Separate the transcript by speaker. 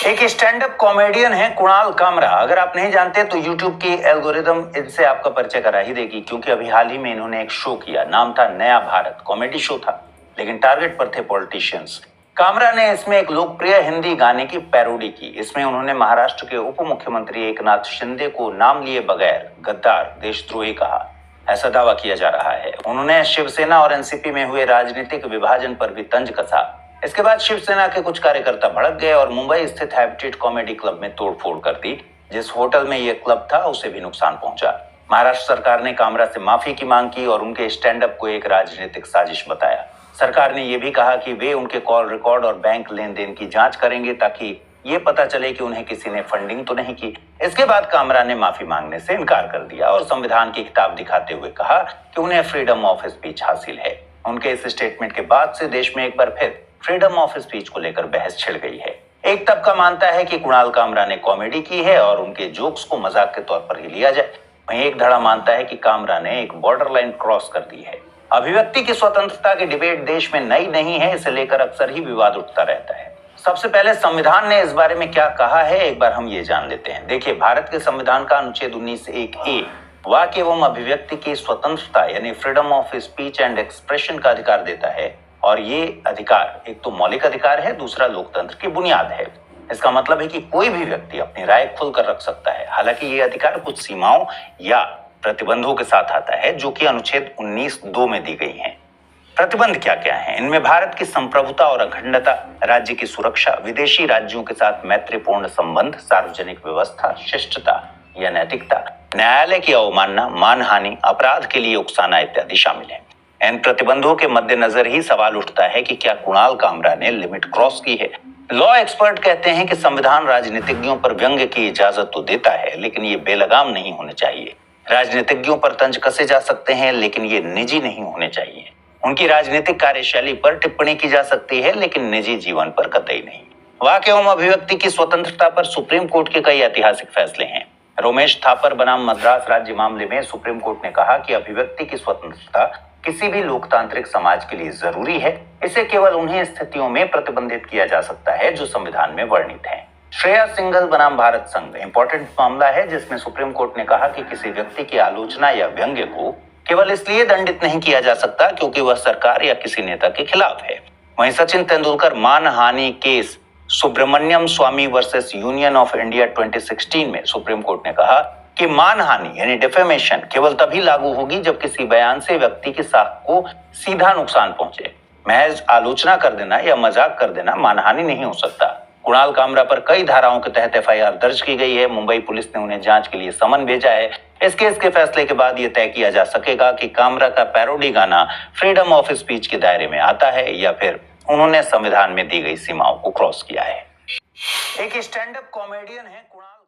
Speaker 1: एक stand up comedian है कुणाल कामरा। अगर आप नहीं जानते तो यूट्यूब की एल्गोरिदम इनसे आपका परिचय करा ही देगी, क्योंकि अभी हाल ही में इन्होंने एक शो किया, नाम था नया भारत। कॉमेडी शो था, लेकिन टारगेट पर थे पॉलिटिशियंस। कामरा ने इसमें एक लोकप्रिय हिंदी गाने की पैरोडी की। इसमें उन्होंने महाराष्ट्र के उप मुख्यमंत्री एकनाथ शिंदे को नाम लिए बगैर गद्दार, देशद्रोही कहा। ऐसा दावा किया जा रहा है। उन्होंने शिवसेना और एनसीपी में हुए राजनीतिक विभाजन पर भी तंज कसा। इसके बाद शिवसेना के कुछ कार्यकर्ता भड़क गए और मुंबई स्थित हैबिटेट कॉमेडी क्लब में तोड़फोड़ कर दी। जिस होटल में यह क्लब था उसे भी नुकसान पहुंचा। महाराष्ट्र सरकार ने कामरा से माफी की मांग की और उनके स्टैंड अप को एक राजनीतिक साजिश बताया। सरकार ने यह भी कहा कि वे उनके कॉल रिकॉर्ड और बैंक लेन देन की जांच करेंगे, ताकि ये पता चले कि उन्हें किसी ने फंडिंग तो नहीं की। इसके बाद कामरा ने माफी मांगने से इनकार कर दिया और संविधान की किताब दिखाते हुए कहा कि उन्हें फ्रीडम ऑफ स्पीच हासिल है। उनके इस स्टेटमेंट के बाद से देश में एक बार फिर फ्रीडम ऑफ स्पीच को लेकर बहस छिड़ गई है। एक तबका मानता है कि कुणाल कामरा ने कॉमेडी की है और उनके जोक्स को मजाक के तौर पर ही लिया जाए। वहीं एक धड़ा मानता है कि कामरा ने एक बॉर्डर लाइन क्रॉस कर दी है। अभिव्यक्ति की स्वतंत्रता की डिबेट देश में नई नहीं है, इसे लेकर अक्सर ही विवाद उठता रहता है। सबसे पहले संविधान ने इस बारे में क्या कहा है, एक बार हम ये जान लेते हैं। देखिए, भारत के संविधान का अनुच्छेद 19(1)(a) वाक्य एवं अभिव्यक्ति की स्वतंत्रता यानी freedom of speech and expression का अधिकार देता है। और ये अधिकार एक तो मौलिक अधिकार है, दूसरा लोकतंत्र की बुनियाद है। इसका मतलब है कि कोई भी व्यक्ति अपनी राय खुलकर रख सकता है। हालांकि ये अधिकार कुछ सीमाओं या प्रतिबंधों के साथ आता है, जो कि अनुच्छेद 19(2) में दी गई हैं। प्रतिबंध क्या क्या हैं? इनमें भारत की संप्रभुता और अखंडता, राज्य की सुरक्षा, विदेशी राज्यों के साथ मैत्रीपूर्ण संबंध, सार्वजनिक व्यवस्था, शिष्टता या नैतिकता, न्यायालय की अवमानना, मानहानि, अपराध के लिए उकसाना इत्यादि शामिल हैं। इन प्रतिबंधों के मद्देनजर ही सवाल उठता है कि क्या कुणाल कामरा ने लिमिट क्रॉस की है। लॉ एक्सपर्ट कहते हैं कि संविधान राजनीतिज्ञों पर व्यंग्य की इजाजत तो देता है, लेकिन ये बेलगाम नहीं होने चाहिए। राजनीतिज्ञों पर तंज कसे जा सकते हैं, लेकिन ये निजी नहीं होने चाहिए। उनकी राजनीतिक कार्यशैली पर टिप्पणी की जा सकती है, लेकिन निजी जीवन पर कतई नहीं। वाक एवं अभिव्यक्ति की स्वतंत्रता पर सुप्रीम कोर्ट के कई ऐतिहासिक फैसले हैं। रोमेश थापर बनाम मद्रास राज्य मामले में सुप्रीम कोर्ट ने कहा कि अभिव्यक्ति की स्वतंत्रता किसी भी लोकतांत्रिक समाज के लिए जरूरी है। इसे केवल उन्हीं स्थितियों में प्रतिबंधित किया जा सकता है जो संविधान में वर्णित हैं। श्रेया सिंघल बनाम भारत संघ इंपॉर्टेंट मामला है, जिसमें सुप्रीम कोर्ट ने कहा कि किसी व्यक्ति की आलोचना या व्यंग्य को केवल इसलिए दंडित नहीं किया जा सकता क्योंकि वह सरकार या किसी नेता के खिलाफ है। वहीं सचिन तेंदुलकर मानहानि case Subramanian Swamy versus union of India 2016 में सुप्रीम कोर्ट ने कहा कि मानहानि यानी डिफेमेशन केवल तभी लागू होगी जब किसी बयान से व्यक्ति की साख को सीधा नुकसान पहुंचे। महज आलोचना कर देना या मजाक कर देना मानहानि नहीं हो सकता। कुणाल कामरा पर कई धाराओं के तहत एफआईआर दर्ज की गई है। मुंबई पुलिस ने उन्हें जांच के लिए समन भेजा है। इस केस के फैसले के बाद यह तय किया जा सकेगा कि कामरा का पैरोडी गाना फ्रीडम ऑफ स्पीच के दायरे में आता है या फिर उन्होंने संविधान में दी गई सीमाओं को क्रॉस किया है। एक स्टैंड अप कॉमेडियन है कुणाल